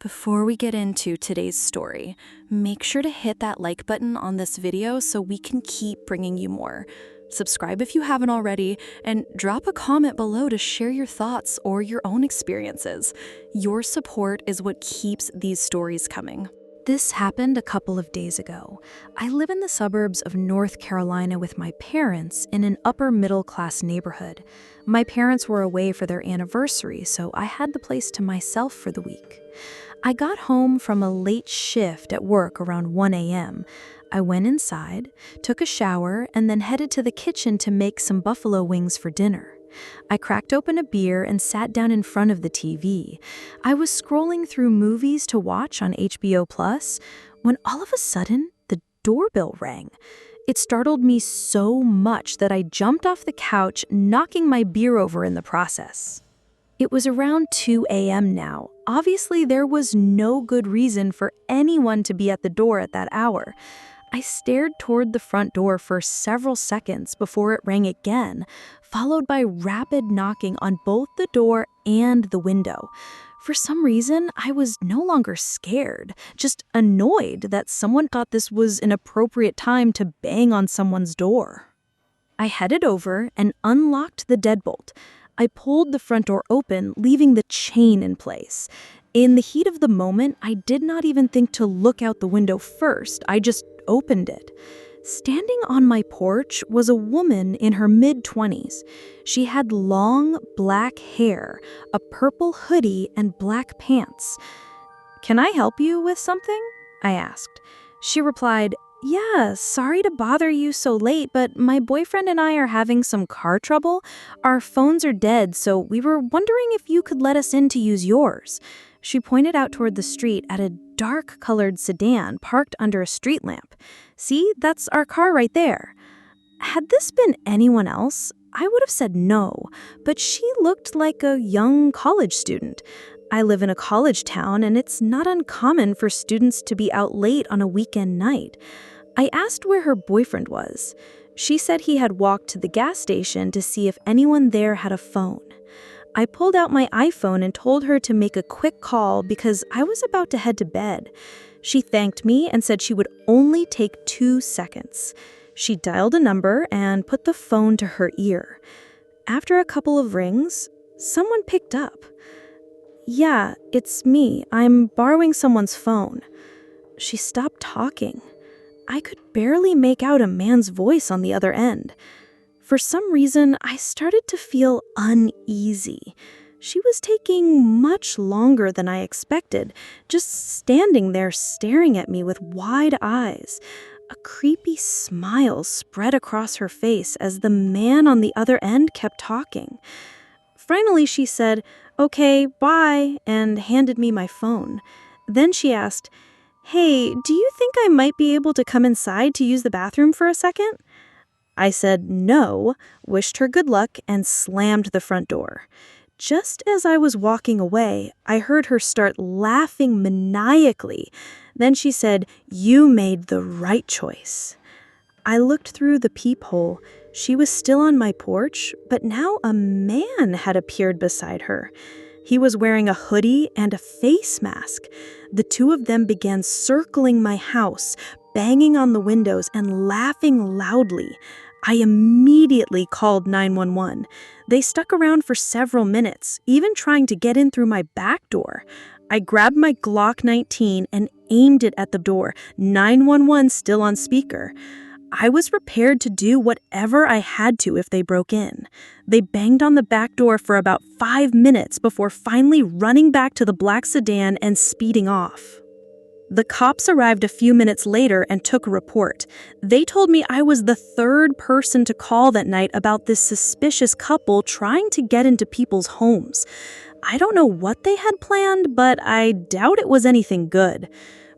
Before we get into today's story, make sure to hit that like button on this video so we can keep bringing you more. Subscribe if you haven't already, and drop a comment below to share your thoughts or your own experiences. Your support is what keeps these stories coming. This happened a couple of days ago. I live in the suburbs of North Carolina with my parents in an upper middle class neighborhood. My parents were away for their anniversary, so I had the place to myself for the week. I got home from a late shift at work around 1 a.m. I went inside, took a shower, and then headed to the kitchen to make some buffalo wings for dinner. I cracked open a beer and sat down in front of the TV. I was scrolling through movies to watch on HBO Plus when all of a sudden the doorbell rang. It startled me so much that I jumped off the couch, knocking my beer over in the process. It was around 2 a.m. now. Obviously, there was no good reason for anyone to be at the door at that hour. I stared toward the front door for several seconds before it rang again, followed by rapid knocking on both the door and the window. For some reason, I was no longer scared, just annoyed that someone thought this was an appropriate time to bang on someone's door. I headed over and unlocked the deadbolt. I pulled the front door open, leaving the chain in place. In the heat of the moment, I did not even think to look out the window first. I just opened it. Standing on my porch was a woman in her mid-20s. She had long, black hair, a purple hoodie, and black pants. "Can I help you with something?" I asked. She replied, "Yeah, sorry to bother you so late, but my boyfriend and I are having some car trouble. Our phones are dead, so we were wondering if you could let us in to use yours." She pointed out toward the street at a dark-colored sedan parked under a street lamp. "See, that's our car right there." Had this been anyone else, I would have said no, but she looked like a young college student. I live in a college town, and it's not uncommon for students to be out late on a weekend night. I asked where her boyfriend was. She said he had walked to the gas station to see if anyone there had a phone. I pulled out my iPhone and told her to make a quick call because I was about to head to bed. She thanked me and said she would only take 2 seconds. She dialed a number and put the phone to her ear. After a couple of rings, someone picked up. "Yeah, it's me. I'm borrowing someone's phone." She stopped talking. I could barely make out a man's voice on the other end. For some reason, I started to feel uneasy. She was taking much longer than I expected, just standing there staring at me with wide eyes. A creepy smile spread across her face as the man on the other end kept talking. Finally, she said, "Okay, bye," and handed me my phone. Then she asked, "Hey, do you think I might be able to come inside to use the bathroom for a second?" I said no, wished her good luck, and slammed the front door. Just as I was walking away, I heard her start laughing maniacally. Then she said, "You made the right choice." I looked through the peephole. She was still on my porch, but now a man had appeared beside her. He was wearing a hoodie and a face mask. The two of them began circling my house, banging on the windows and laughing loudly. I immediately called 911. They stuck around for several minutes, even trying to get in through my back door. I grabbed my Glock 19 and aimed it at the door, 911 still on speaker. I was prepared to do whatever I had to if they broke in. They banged on the back door for about 5 minutes before finally running back to the black sedan and speeding off. The cops arrived a few minutes later and took a report. They told me I was the third person to call that night about this suspicious couple trying to get into people's homes. I don't know what they had planned, but I doubt it was anything good.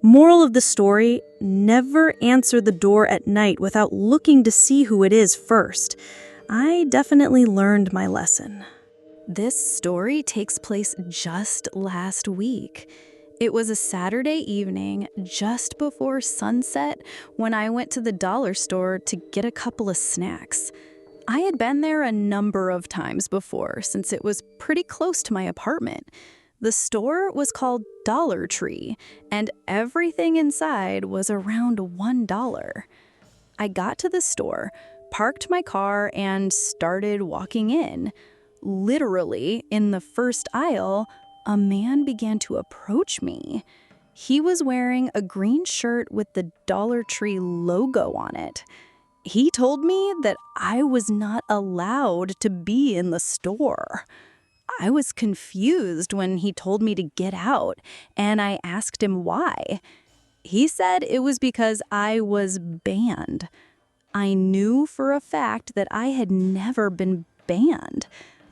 Moral of the story, never answer the door at night without looking to see who it is first. I definitely learned my lesson. This story takes place just last week. It was a Saturday evening just before sunset when I went to the dollar store to get a couple of snacks. I had been there a number of times before since it was pretty close to my apartment. The store was called Dollar Tree, and everything inside was around $1. I got to the store, parked my car, and started walking in. Literally, in the first aisle, a man began to approach me. He was wearing a green shirt with the Dollar Tree logo on it. He told me that I was not allowed to be in the store. I was confused when he told me to get out, and I asked him why. He said it was because I was banned. I knew for a fact that I had never been banned.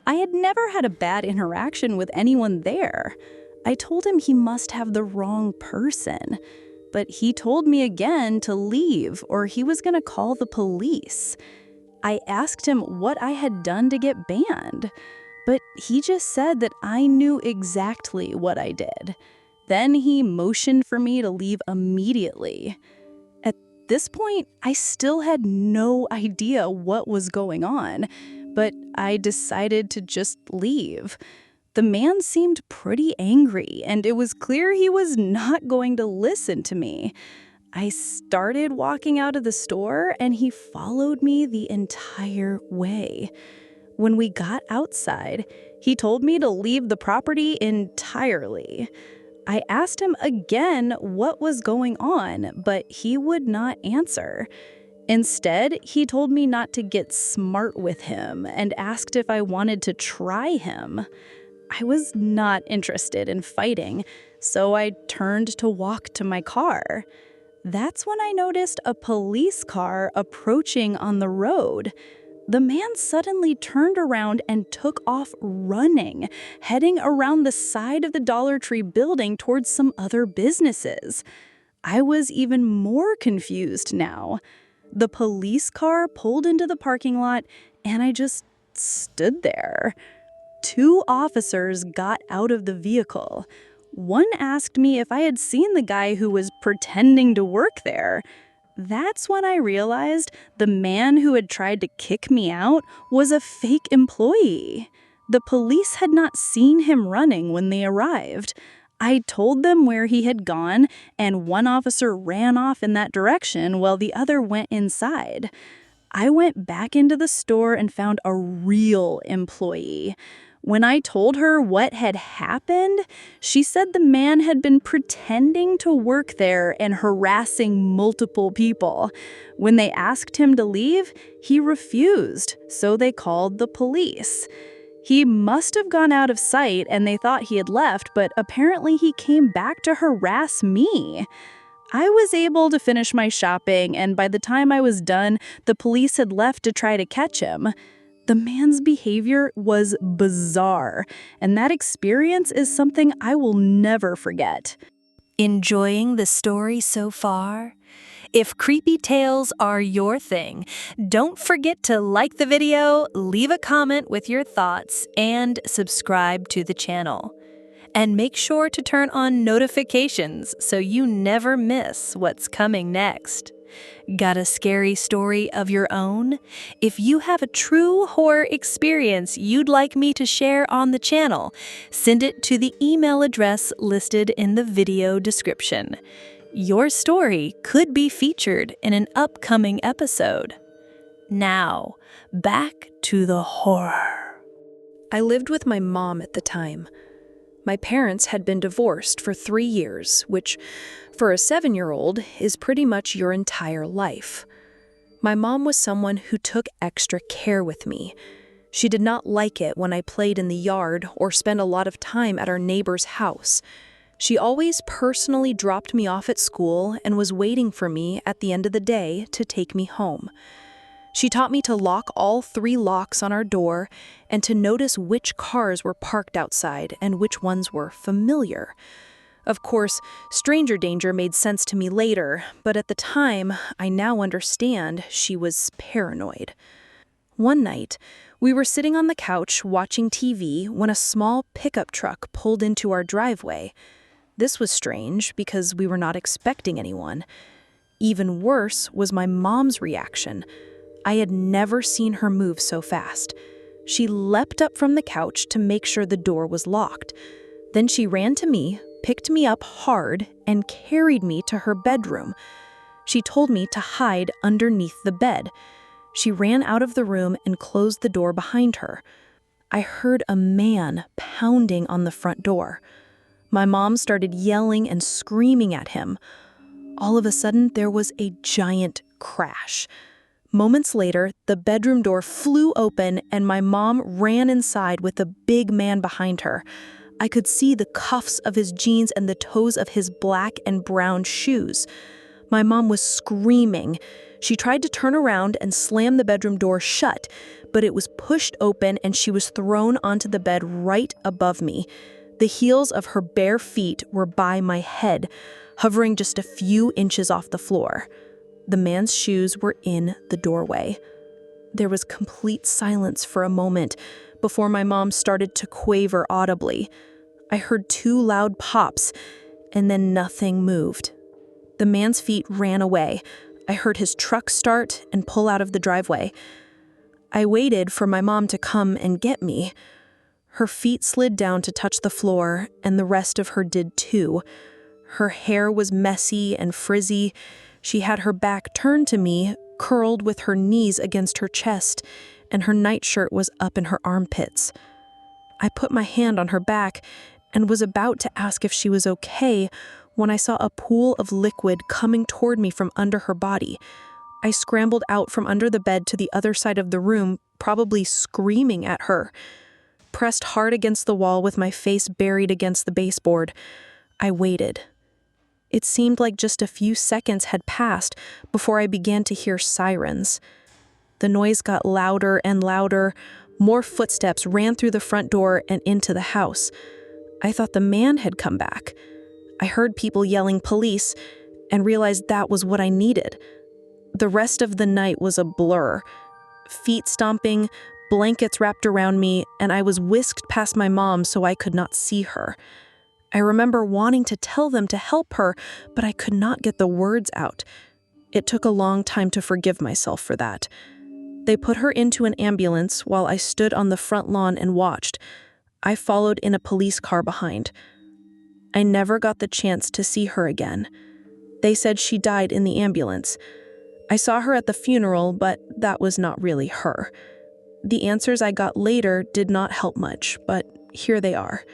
I had never had a bad interaction with anyone there. I told him he must have the wrong person, but he told me again to leave or he was going to call the police. I asked him what I had done to get banned, but he just said that I knew exactly what I did. Then he motioned for me to leave immediately. At this point, I still had no idea what was going on, but I decided to just leave. The man seemed pretty angry, and it was clear he was not going to listen to me. I started walking out of the store, and he followed me the entire way. When we got outside, he told me to leave the property entirely. I asked him again what was going on, but he would not answer. Instead, he told me not to get smart with him and asked if I wanted to try him. I was not interested in fighting, so I turned to walk to my car. That's when I noticed a police car approaching on the road. The man suddenly turned around and took off running, heading around the side of the Dollar Tree building towards some other businesses. I was even more confused now. The police car pulled into the parking lot, and I just stood there. 2 officers got out of the vehicle. One asked me if I had seen the guy who was pretending to work there. That's when I realized the man who had tried to kick me out was a fake employee. The police had not seen him running when they arrived. I told them where he had gone, and one officer ran off in that direction while the other went inside. I went back into the store and found a real employee. When I told her what had happened, she said the man had been pretending to work there and harassing multiple people. When they asked him to leave, he refused, so they called the police. He must have gone out of sight and they thought he had left, but apparently he came back to harass me. I was able to finish my shopping, and by the time I was done, the police had left to try to catch him. The man's behavior was bizarre, and that experience is something I will never forget. Enjoying the story so far? If creepy tales are your thing, don't forget to like the video, leave a comment with your thoughts, and subscribe to the channel. And make sure to turn on notifications so you never miss what's coming next. Got a scary story of your own? If you have a true horror experience you'd like me to share on the channel, send it to the email address listed in the video description. Your story could be featured in an upcoming episode. Now, back to the horror. I lived with my mom at the time. My parents had been divorced for 3 years, which, for a 7-year-old, is pretty much your entire life. My mom was someone who took extra care with me. She did not like it when I played in the yard or spent a lot of time at our neighbor's house. She always personally dropped me off at school and was waiting for me at the end of the day to take me home. She taught me to lock all 3 locks on our door and to notice which cars were parked outside and which ones were familiar. Of course, stranger danger made sense to me later, but at the time, I now understand she was paranoid. One night, we were sitting on the couch watching TV when a small pickup truck pulled into our driveway. This was strange because we were not expecting anyone. Even worse was my mom's reaction. I had never seen her move so fast. She leapt up from the couch to make sure the door was locked. Then she ran to me, picked me up hard, and carried me to her bedroom. She told me to hide underneath the bed. She ran out of the room and closed the door behind her. I heard a man pounding on the front door. My mom started yelling and screaming at him. All of a sudden, there was a giant crash. Moments later, the bedroom door flew open and my mom ran inside with a big man behind her. I could see the cuffs of his jeans and the toes of his black and brown shoes. My mom was screaming. She tried to turn around and slam the bedroom door shut, but it was pushed open and she was thrown onto the bed right above me. The heels of her bare feet were by my head, hovering just a few inches off the floor. The man's shoes were in the doorway. There was complete silence for a moment before my mom started to quaver audibly. I heard 2 loud pops, and then nothing moved. The man's feet ran away. I heard his truck start and pull out of the driveway. I waited for my mom to come and get me. Her feet slid down to touch the floor, and the rest of her did too. Her hair was messy and frizzy. She had her back turned to me, curled with her knees against her chest, and her nightshirt was up in her armpits. I put my hand on her back and was about to ask if she was okay when I saw a pool of liquid coming toward me from under her body. I scrambled out from under the bed to the other side of the room, probably screaming at her. Pressed hard against the wall with my face buried against the baseboard, I waited. It seemed like just a few seconds had passed before I began to hear sirens. The noise got louder and louder. More footsteps ran through the front door and into the house. I thought the man had come back. I heard people yelling police and realized that was what I needed. The rest of the night was a blur. Feet stomping, blankets wrapped around me, and I was whisked past my mom so I could not see her. I remember wanting to tell them to help her, but I could not get the words out. It took a long time to forgive myself for that. They put her into an ambulance while I stood on the front lawn and watched. I followed in a police car behind. I never got the chance to see her again. They said she died in the ambulance. I saw her at the funeral, but that was not really her. The answers I got later did not help much, but here they are.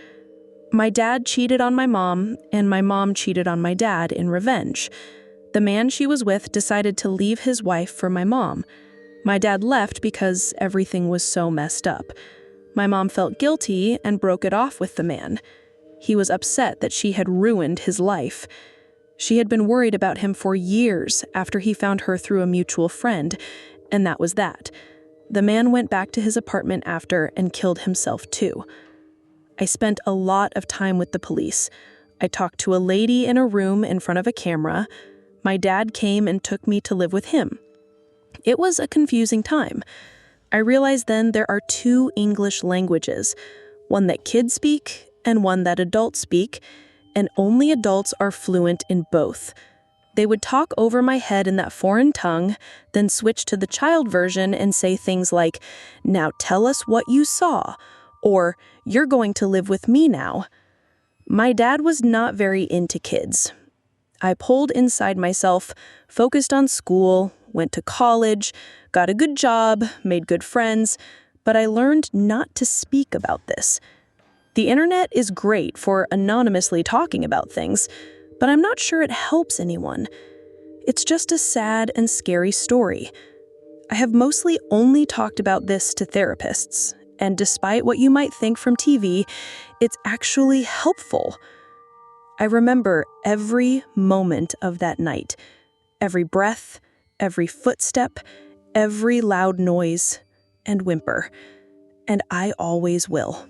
My dad cheated on my mom, and my mom cheated on my dad in revenge. The man she was with decided to leave his wife for my mom. My dad left because everything was so messed up. My mom felt guilty and broke it off with the man. He was upset that she had ruined his life. She had been worried about him for years after he found her through a mutual friend, and that was that. The man went back to his apartment after and killed himself too. I spent a lot of time with the police. I talked to a lady in a room in front of a camera. My dad came and took me to live with him. It was a confusing time. I realized then there are 2 English languages, one that kids speak and one that adults speak, and only adults are fluent in both. They would talk over my head in that foreign tongue, then switch to the child version and say things like, "Now tell us what you saw," or "You're going to live with me now." My dad was not very into kids. I pulled inside myself, focused on school, went to college, got a good job, made good friends, but I learned not to speak about this. The internet is great for anonymously talking about things, but I'm not sure it helps anyone. It's just a sad and scary story. I have mostly only talked about this to therapists, and despite what you might think from TV, it's actually helpful. I remember every moment of that night, every breath, every footstep, every loud noise and whimper, and I always will.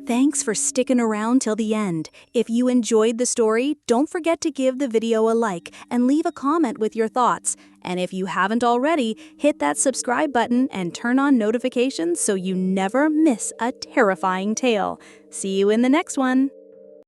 Thanks for sticking around till the end. If you enjoyed the story, don't forget to give the video a like and leave a comment with your thoughts. And if you haven't already, hit that subscribe button and turn on notifications so you never miss a terrifying tale. See you in the next one.